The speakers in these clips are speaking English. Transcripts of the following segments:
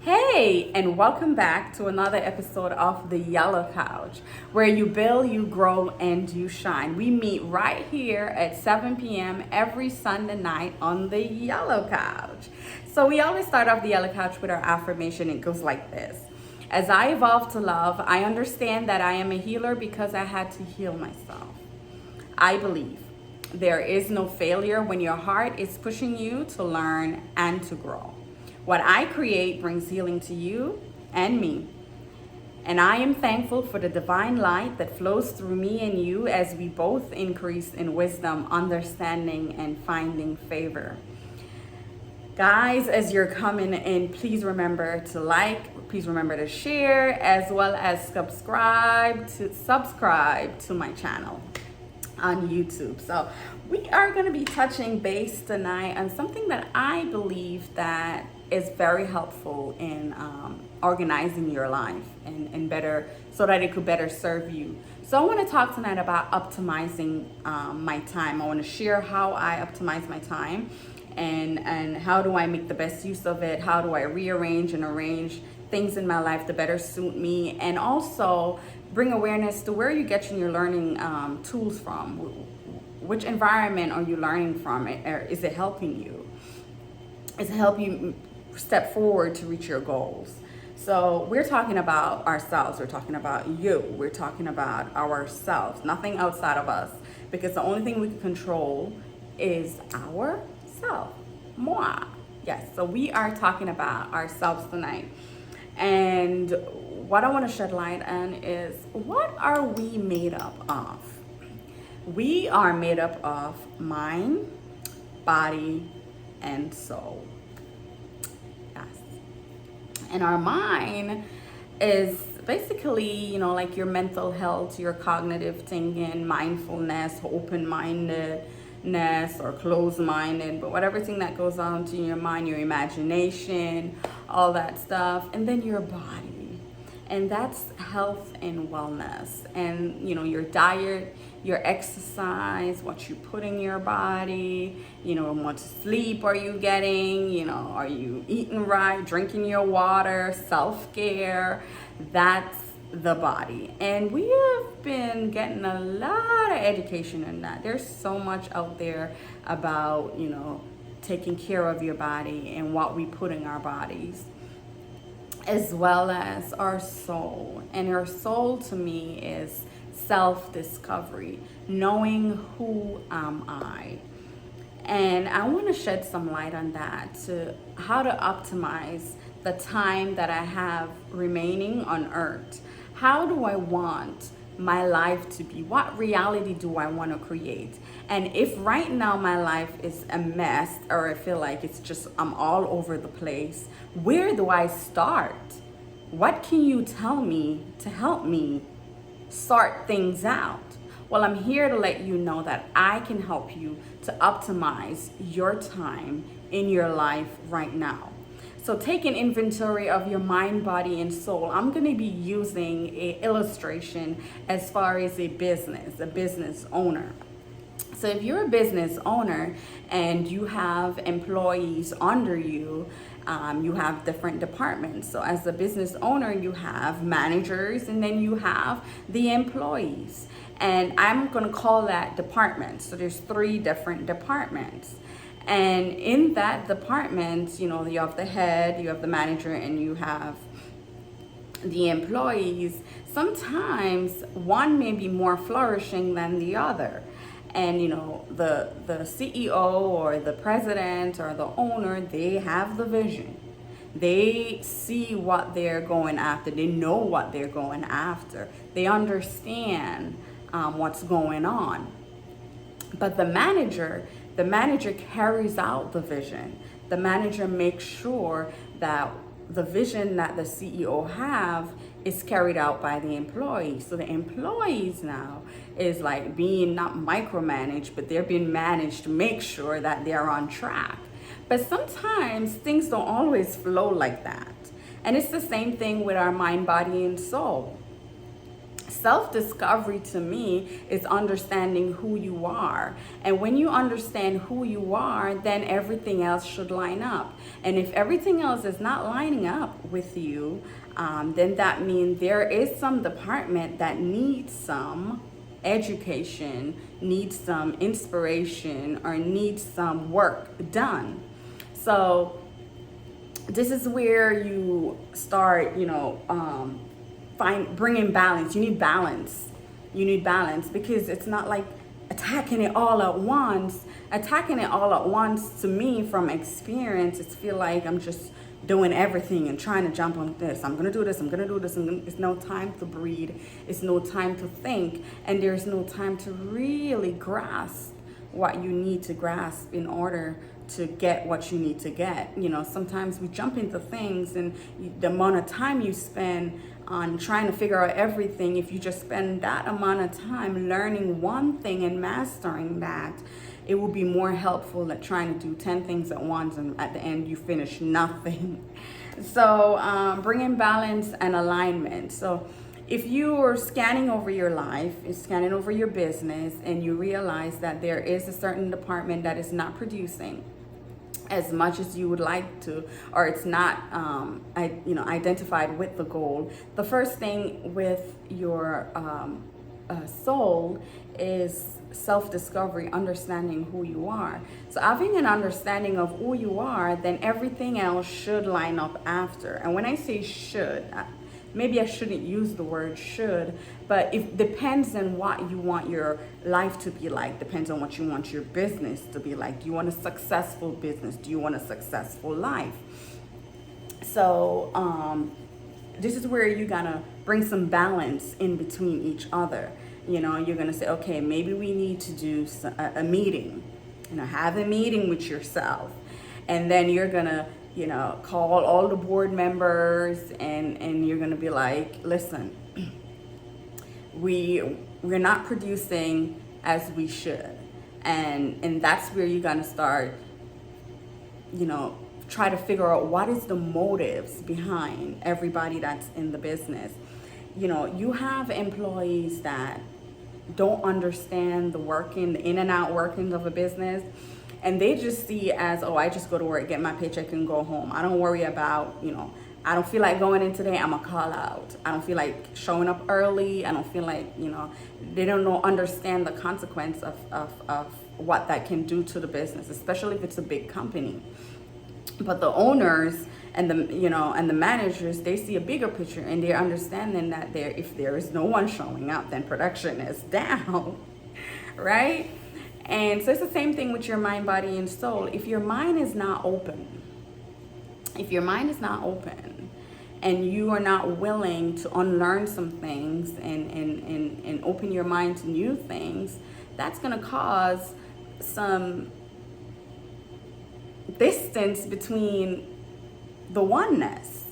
Hey, and welcome back to another episode of The Yellow Couch, where you build, you grow, and you shine. We meet right here at 7 p.m. every Sunday night on The Yellow Couch. So we always start off The Yellow Couch with our affirmation. It goes like this. As I evolve to love, I understand that I am a healer because I had to heal myself. I believe there is no failure when your heart is pushing you to learn and to grow. What I create brings healing to you and me. And I am thankful for the divine light that flows through me and you as we both increase in wisdom, understanding, and finding favor. Guys, as you're coming in, please remember to like, please remember to share, as well as subscribe to my channel on YouTube. So we are going to be touching base tonight on something that I believe that is very helpful in organizing your life and better, so that it could better serve you. So I want to talk tonight about optimizing my time. I want to share how I optimize my time and how do I make the best use of it. How do I rearrange and arrange things in my life to better suit me, and also bring awareness to where you're getting your learning tools from. Which environment are you learning from? Is it helping you? Is it helping you step forward to reach your goals? So we're talking about ourselves. We're talking about you. We're talking about ourselves. Nothing outside of us, because the only thing we can control is ourself. Moi. Yes. So we are talking about ourselves tonight. And what I want to shed light on is, what are we made up of? We are made up of mind, body, and soul. Yes. And our mind is basically, like your mental health, your cognitive thinking, mindfulness, open-mindedness, or closed-minded, but whatever thing that goes on to your mind, your imagination, all that stuff. And then your body, and that's health and wellness, and your diet, your exercise, what you put in your body, what sleep are you getting, are you eating right, drinking your water, self-care. That's the body. And we have been getting a lot of education in that. There's so much out there about taking care of your body and what we put in our bodies, as well as our soul. And our soul, to me, is self-discovery, knowing who am I. And I want to shed some light on that, to how to optimize the time that I have remaining on earth. How do I want my life to be? What reality do I want to create? And if right now my life is a mess, or I feel like I'm all over the place, where do I start? What can you tell me to help me sort things out? Well, I'm here to let you know that I can help you to optimize your time in your life right now. So take an inventory of your mind, body, and soul. I'm going to be using an illustration as far as a business owner. So if you're a business owner and you have employees under you, you have different departments. So as a business owner, you have managers, and then you have the employees. And I'm going to call that departments. So there's 3 different departments. And in that department, you have the head, you have the manager, and you have the employees. Sometimes one may be more flourishing than the other. And the CEO or the president or the owner, they have the vision. They see what they're going after. They know what they're going after. They understand what's going on. But the manager carries out the vision. The manager makes sure that the vision that the CEO have is carried out by the employees. So the employees now is like being not micromanaged, but they're being managed to make sure that they're on track. But sometimes things don't always flow like that. And it's the same thing with our mind, body, and soul. Self-discovery to me is understanding who you are. And when you understand who you are, then everything else should line up. And if everything else is not lining up with you, then that means there is some department that needs some education, needs some inspiration, or needs some work done. So this is where you start, bringing balance. You need balance. You need balance, because it's not like attacking it all at once. Attacking it all at once, to me, from experience, it's feel like I'm just doing everything and trying to jump on this. I'm gonna do this, I'm gonna do this. It's no time to breathe. It's no time to think. And there's no time to really grasp what you need to grasp in order to get what you need to get. Sometimes we jump into things, and the amount of time you spend on trying to figure out everything, if you just spend that amount of time learning one thing and mastering that, it will be more helpful than trying to do 10 things at once, and at the end you finish nothing. So bringing balance and alignment. So if you're scanning over your life, scanning over your business, and you realize that there is a certain department that is not producing as much as you would like to, or it's not identified with the goal, the first thing with your soul is self-discovery, understanding who you are. So having an understanding of who you are, then everything else should line up after. And when I say should, maybe I shouldn't use the word should, but it depends on what you want your life to be like. Depends on what you want your business to be like. Do you want a successful business? Do you want a successful life? So this is where you're gonna bring some balance in between each other. You're gonna say, okay, maybe we need to do a meeting. Have a meeting with yourself, and then you're gonna call all the board members, and you're gonna be like, listen, we're not producing as we should, and that's where you're gonna start try to figure out what is the motives behind everybody that's in the business. You have employees that don't understand the in and out workings of a business, and they just see it as, oh, I just go to work, get my paycheck, and go home. I don't worry about, I don't feel like going in today, I'm a call out. I don't feel like showing up early. I don't feel like, they don't understand the consequence of what that can do to the business, especially if it's a big company. But the owners and the managers, they see a bigger picture, and they're understanding that if there is no one showing up, then production is down, right? And so it's the same thing with your mind, body, and soul. If your mind is not open, and you are not willing to unlearn some things and open your mind to new things, that's going to cause some distance between the oneness.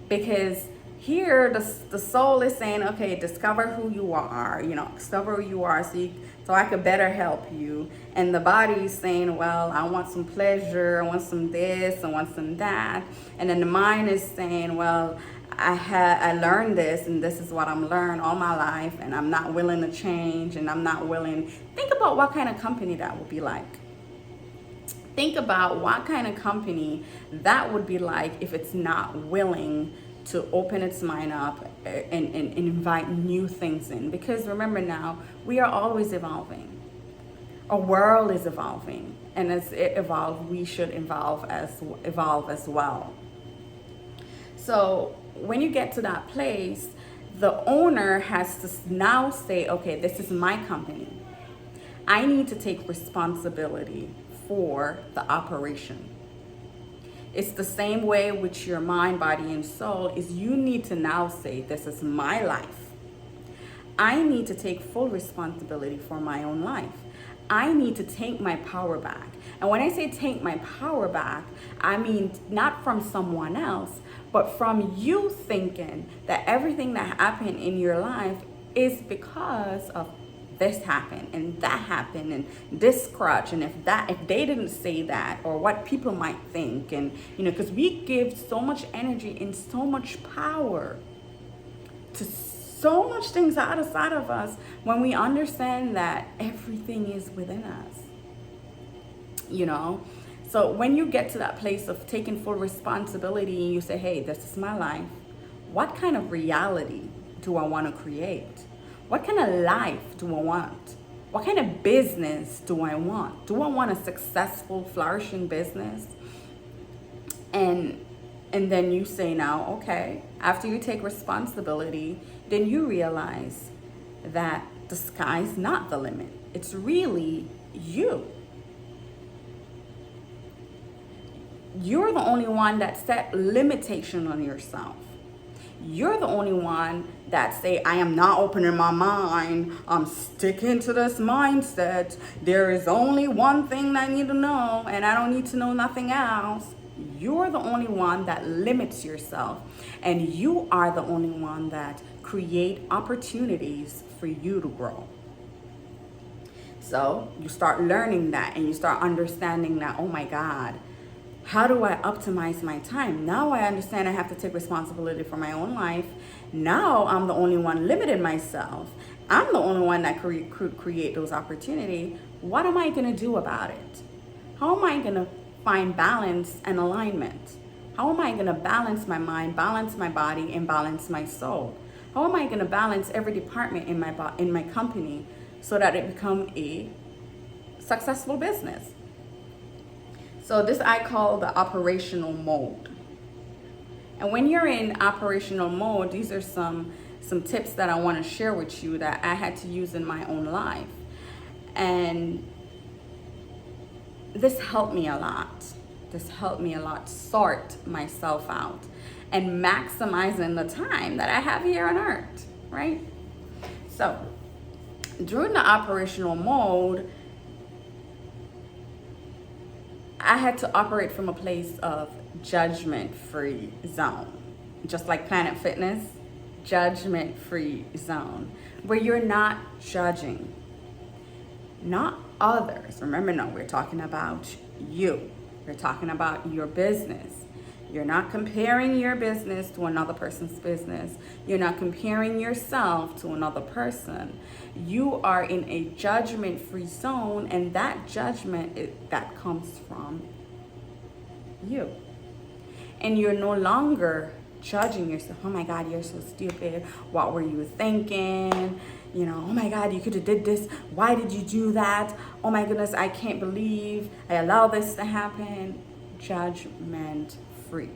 Because here the soul is saying, okay, discover who you are, discover who you are, so I could better help you. And the body is saying, well, I want some pleasure, I want some this, I want some that. And then the mind is saying, well, I learned this, and this is what I'm learned all my life, and I'm not willing to change, and I'm not willing. Think about what kind of company that would be like. Think about what kind of company that would be like if it's not willing to open its mind up and invite new things in. Because remember now, we are always evolving. Our world is evolving. And as it evolves, we should evolve as well. So when you get to that place, the owner has to now say, okay, this is my company. I need to take responsibility for the operation. It's the same way with your mind, body, and soul. Is you need to now say, this is my life. I need to take full responsibility for my own life. I need to take my power back. And when I say take my power back, I mean not from someone else, but from you thinking that everything that happened in your life is because of this happened and that happened and this crutch, and if they didn't say that, or what people might think, and because we give so much energy and so much power to so much things outside of us when we understand that everything is within us, you know? So when you get to that place of taking full responsibility and you say, hey, this is my life, what kind of reality do I want to create? What kind of life do I want? What kind of business do I want? Do I want a successful, flourishing business? And then you say now, okay, after you take responsibility, then you realize that the sky's not the limit. It's really you. You're the only one that set limitation on yourself. You're the only one that say, I am not opening my mind. I'm sticking to this mindset. There is only one thing I need to know, and I don't need to know nothing else. You're the only one that limits yourself, and you are the only one that create opportunities for you to grow. So you start learning that, and you start understanding that, oh my God, how do I optimize my time? Now I understand I have to take responsibility for my own life. Now I'm the only one limiting myself. I'm the only one that could create those opportunities. What am I going to do about it? How am I going to find balance and alignment? How am I going to balance my mind, balance my body, and balance my soul? How am I going to balance every department in my company so that it become a successful business? So this I call the operational mode. And when you're in operational mode, these are some tips that I want to share with you that I had to use in my own life. And this helped me a lot. This helped me a lot sort myself out and maximizing the time that I have here on earth, right? So during the operational mode, I had to operate from a place of judgment-free zone. Just like Planet Fitness, judgment-free zone, where you're not judging, not others. Remember, no, we're talking about you. We're talking about your business. You're not comparing your business to another person's business. You're not comparing yourself to another person. You are in a judgment-free zone, and that judgment that comes from you. And you're no longer judging yourself. Oh my God, you're so stupid. What were you thinking? You know, oh my God, you could have did this. Why did you do that? Oh my goodness, I can't believe I allowed this to happen. Judgment free.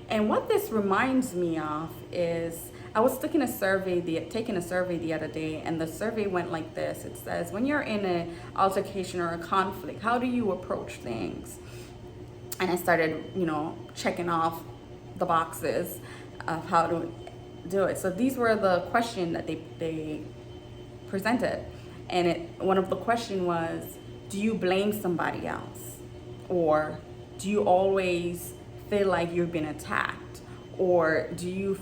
And what this reminds me of is I was taking a survey the other day, and the survey went like this. It says, when you're in an altercation or a conflict, how do you approach things? And I started, checking off the boxes of how to do it. So these were the questions that they presented. And one of the questions was, do you blame somebody else? Or do you always feel like you've been attacked? Or do you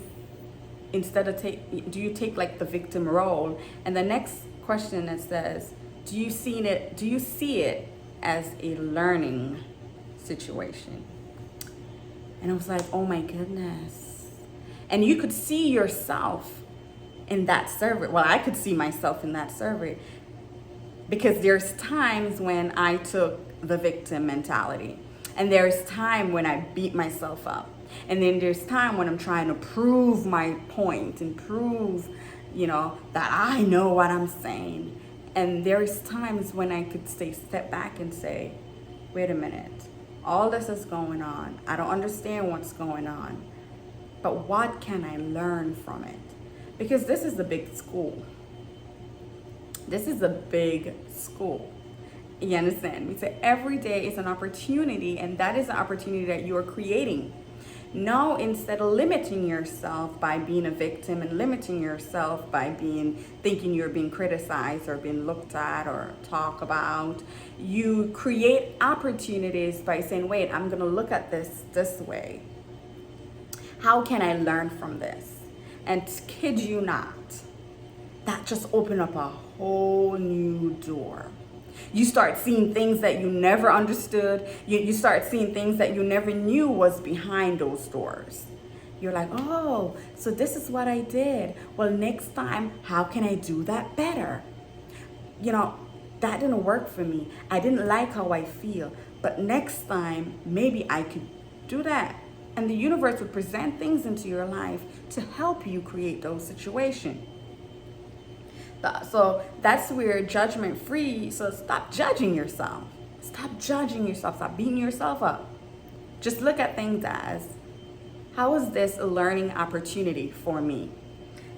take like the victim role? And the next question that says, do you see it as a learning situation? And I was like, oh my goodness. And you could see yourself in that survey. Well, I could see myself in that survey, because there's times when I took the victim mentality, and there's time when I beat myself up, and then there's time when I'm trying to prove my point and prove, that I know what I'm saying. And there's times when I could step back and say, wait a minute, all this is going on. I don't understand what's going on, but what can I learn from it? Because this is a big school. This is a big school. You understand? We say every day is an opportunity, and that is an opportunity that you are creating. Now, instead of limiting yourself by being a victim and limiting yourself by thinking you're being criticized or being looked at or talked about, you create opportunities by saying, wait, I'm going to look at this way. How can I learn from this? And kid you not, that just opened up a whole new door. You start seeing things that you never understood. You start seeing things that you never knew was behind those doors. you're like, oh, so this is what I did. Well, next time, how can I do that better? You know, that didn't work for me. I didn't like how I feel. But next time, maybe I could do that. And the universe would present things into your life to help you create those situations. So that's where judgment free. So stop judging yourself. Stop judging yourself. Stop beating yourself up. Just look at things as, how is this a learning opportunity for me?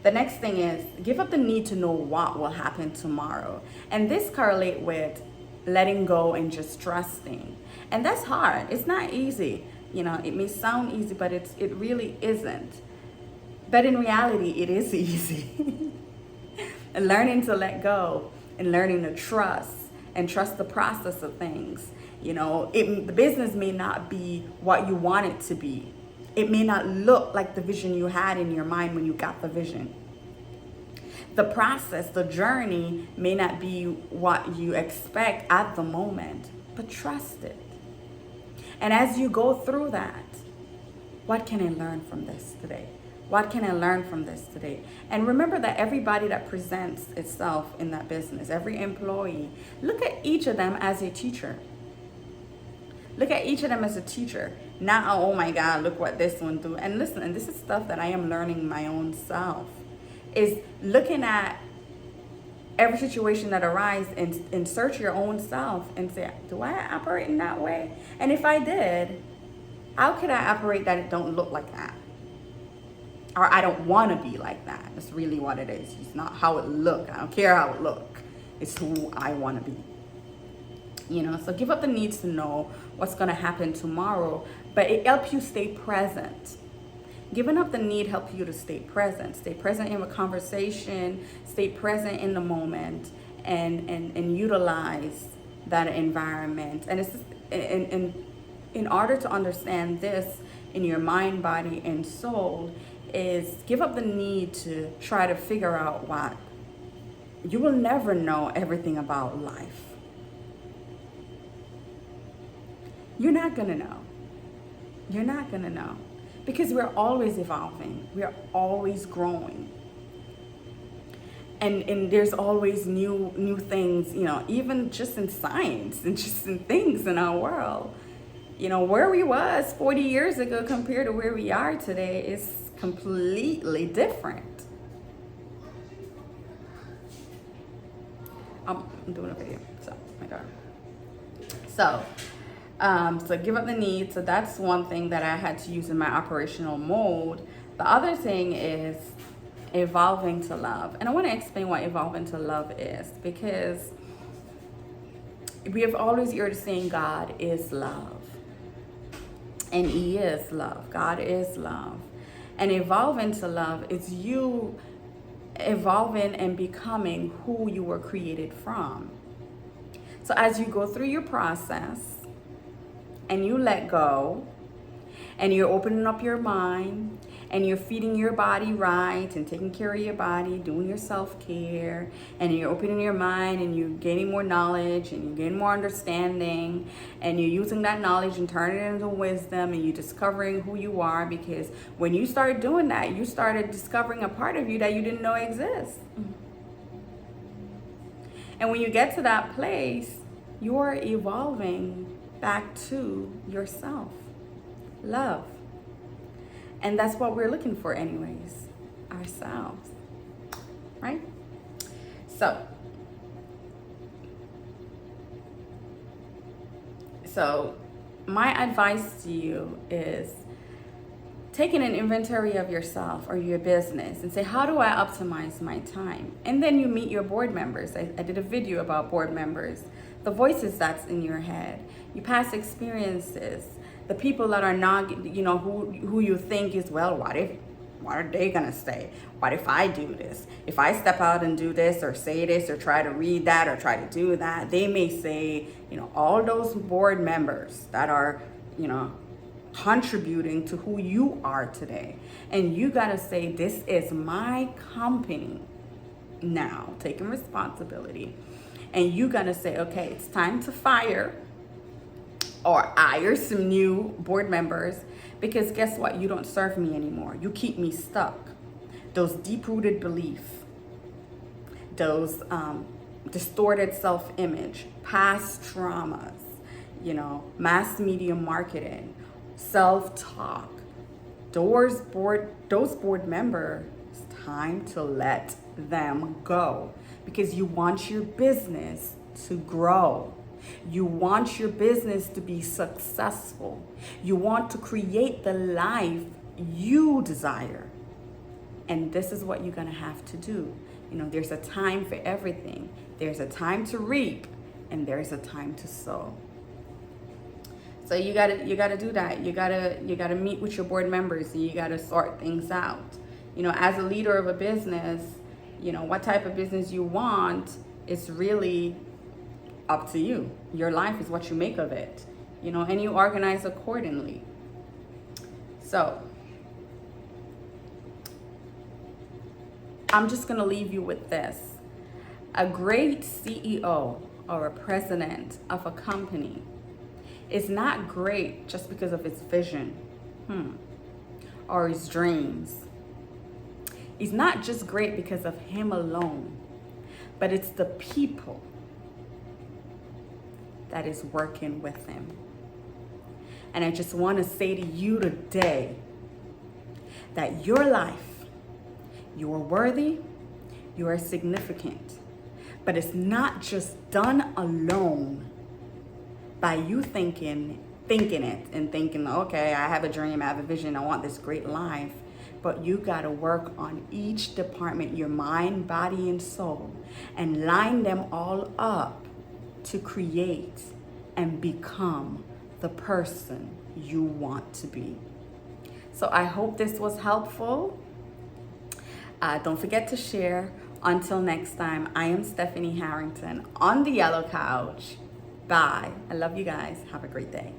The next thing is, give up the need to know what will happen tomorrow. And this correlates with letting go and just trusting. And that's hard. It's not easy. You know, it may sound easy, but it really isn't. But in reality, it is easy. And learning to let go and learning to trust and trust the process of things. You know, the business may not be what you want it to be. It may not look like the vision you had in your mind when you got the vision. The process, the journey may not be what you expect at the moment, but trust it. And as you go through that, what can I learn from this today? What can I learn from this today? And remember that everybody that presents itself in that business, every employee, look at each of them as a teacher. Look at each of them as a teacher. Not, oh my God, look what this one do. And listen, and this is stuff that I am learning my own self, is looking at every situation that arises and search your own self and say, do I operate in that way? And if I did, how could I operate that it don't look like that? Or I don't want to be like that. That's really what it is. It's not how it look. I don't care how it look. It's who I want to be. You know, so give up the need to know what's going to happen tomorrow, but it helps you stay present. Giving up the need helps you to stay present. Stay present in a conversation, stay present in the moment, and utilize that environment. And it's just, in order to understand this in your mind, body, and soul, is give up the need to try to figure out what. You will never know everything about life. You're not gonna know. You're not gonna know. Because we're always evolving. We're always growing. And there's always new things, you know, even just in science and just in things in our world. You know, where we was 40 years ago compared to where we are today is completely different. I'm doing a video, so my God. So give up the need. So that's one thing that I had to use in my operational mode. The other thing is evolving to love. And I want to explain what evolving to love is, because we have always heard saying God is love. And He is love. God is love. And evolving to love is you evolving and becoming who you were created from. So as you go through your process and you let go and you're opening up your mind and you're feeding your body right and taking care of your body, doing your self-care, and you're opening your mind and you're gaining more knowledge and you're gaining more understanding, and you're using that knowledge and turning it into wisdom, and you're discovering who you are, because when you started doing that, you started discovering a part of you that you didn't know exists. And when you get to that place, you're evolving back to yourself. Love. And that's what we're looking for anyways, ourselves, right? So my advice to you is taking an inventory of yourself or your business and say, how do I optimize my time? And then you meet your board members. I did a video about board members, the voices that's in your head, your past experiences, the people that are not, you know, who you think is, well, what are they gonna say? What if I do this? If I step out and do this or say this or try to read that or try to do that, they may say, you know, all those board members that are, you know, contributing to who you are today. And you gotta say, this is my company now, taking responsibility. And you gotta say, okay, it's time to fire or hire some new board members, Because guess what? You don't serve me anymore. You keep me stuck. Those deep-rooted beliefs, those distorted self-image, past traumas, mass media marketing, self-talk. Those board members, it's time to let them go, because you want your business to grow. You want your business to be successful. You want to create the life you desire. And this is what you're gonna have to do. There's a time for everything. There's a time to reap, and there's a time to sow. So you gotta do that. You gotta meet with your board members, and you gotta sort things out. As a leader of a business, what type of business you want is really up to you. Your life is what you make of it, and you organize accordingly. So I'm just gonna leave you with this. A great CEO or a president of a company is not great just because of its vision or his dreams. He's not just great because of him alone, but it's the people that is working with him. And I just want to say to you today that your life, you are worthy, you are significant, but it's not just done alone by you thinking it and thinking, okay, I have a dream, I have a vision, I want this great life. But you got to work on each department, your mind, body, and soul, and line them all up to create and become the person you want to be. So I hope this was helpful. Don't forget to share. Until next time, I am Stephanie Harrington on the Yellow Couch. Bye. I love you guys. Have a great day.